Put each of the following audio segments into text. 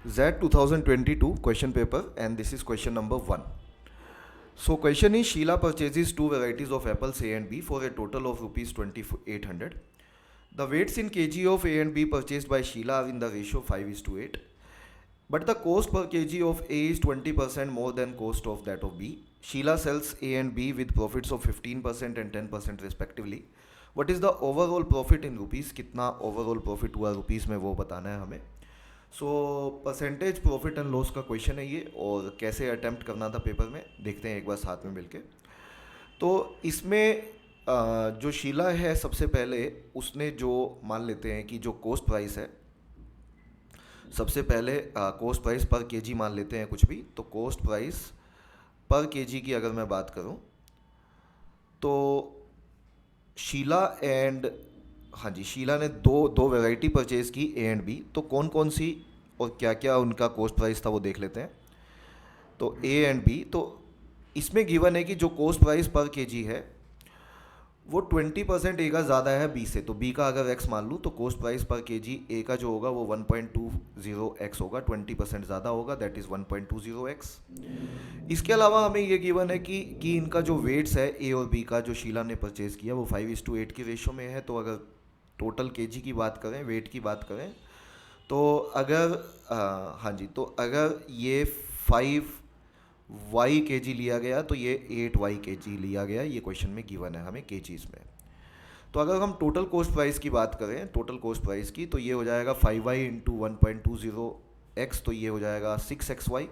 Z 2022 question paper, and this is question number 1. So question is, Sheila purchases two varieties of apples A and B for a total of rupees 2800. The weights in kg of A and B purchased by Sheila are in the ratio 5:8. But the cost per kg of A is 20% more than cost of that of B. Sheila sells A and B with profits of 15% and 10% respectively. What is the overall profit in rupees? कितना overall profit हुआ rupees में वो बताना है हमें. So percentage profit and loss का question है ये, और कैसे अटेम्प्ट करना था पेपर में देखते हैं एक बार साथ में मिलके. तो इसमें जो शीला है सबसे पहले उसने जो मान लेते हैं कि जो कॉस्ट प्राइस है, सबसे पहले कॉस्ट प्राइस पर केजी मान लेते हैं कुछ भी. तो कॉस्ट प्राइस पर केजी की अगर मैं बात करूं तो शीला एंड हाँ जी, शीला ने दो वैरायटी परचेज़ की ए एंड बी. तो कौन कौन सी और क्या क्या उनका कॉस्ट प्राइस था वो देख लेते हैं. तो ए एंड बी, तो इसमें गिवन है कि जो कॉस्ट प्राइस पर केजी है वो 20% ए का ज़्यादा है बी से. तो बी का अगर एक्स मान लूँ तो कॉस्ट प्राइस पर केजी ए का जो होगा वो 1.20x होगा, 20% ज़्यादा होगा, दैट इज़ 1.20x. इसके अलावा हमें ये गिवन है कि इनका जो वेट्स है ए और बी का जो शीला ने परचेज़ किया वो 5:8 की रेशो में है. तो अगर टोटल केजी की बात करें, वेट की बात करें, तो अगर हाँ जी, तो अगर ये 5y kg लिया गया तो ये 8y kg लिया गया. ये क्वेश्चन में गिवन है हमें केजीज में. तो अगर हम टोटल कॉस्ट प्राइस की बात करें, टोटल कॉस्ट प्राइस की, तो ये हो जाएगा 5y इंटू 1.20x, तो ये हो जाएगा 6xy.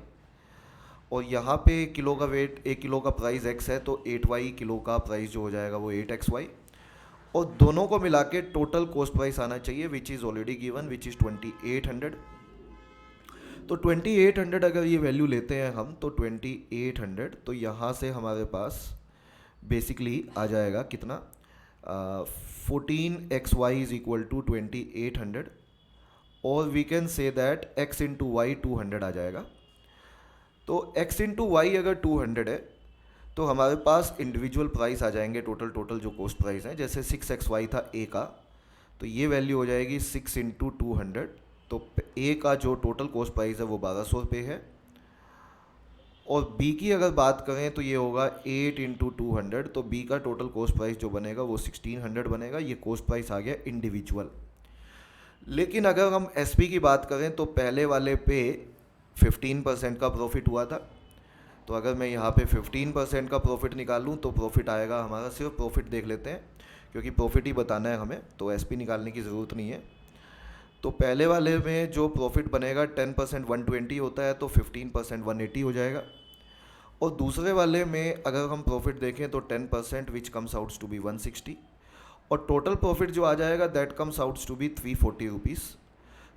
और यहाँ पे किलो का वेट, 1 किलो का प्राइस x है, तो 8y किलो का प्राइस जो हो जाएगा वो 8xy. और दोनों को मिला के टोटल कॉस्ट प्राइस आना चाहिए which is already given, which is 2800. तो 2800 अगर ये वैल्यू लेते हैं हम, तो 2800, तो यहाँ से हमारे पास बेसिकली आ जाएगा कितना, 14xy इज इक्वल टू 2800. और we can say that x into Y 200 आ जाएगा. तो x इंटू वाई अगर 200 है तो हमारे पास इंडिविजुअल प्राइस आ जाएंगे, टोटल जो कॉस्ट प्राइस है. जैसे 6xy था ए का, तो ये वैल्यू हो जाएगी 6 इंटू 200. तो ए का जो टोटल कॉस्ट प्राइस है वो 1200 रुपये है. और बी की अगर बात करें तो ये होगा 8 इंटू 200. तो बी का टोटल कॉस्ट प्राइस जो बनेगा वो 1600 बनेगा. ये कॉस्ट प्राइस आ गया इंडिविजुअल. लेकिन अगर हम एसपी की बात करें तो पहले वाले पे 15% का प्रॉफिट हुआ था. तो अगर मैं यहाँ पे 15% का प्रॉफिट निकालूँ तो प्रॉफिट आएगा हमारा, सिर्फ प्रॉफिट देख लेते हैं क्योंकि प्रॉफिट ही बताना है हमें, तो एसपी निकालने की ज़रूरत नहीं है. तो पहले वाले में जो प्रॉफिट बनेगा 10% 120 होता है, तो 15% 180 हो जाएगा. और दूसरे वाले में अगर हम प्रॉफिट देखें तो 10% which comes outs to be 160. और टोटल प्रॉफिट जो आ जाएगा that comes outs to be 340 rupees.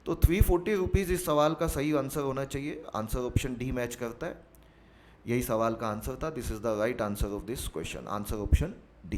तो 340 रुपीज़ इस सवाल का सही आंसर होना चाहिए. आंसर ऑप्शन डी मैच करता है. यही सवाल का आंसर था. This is the right answer of this question. Answer option D.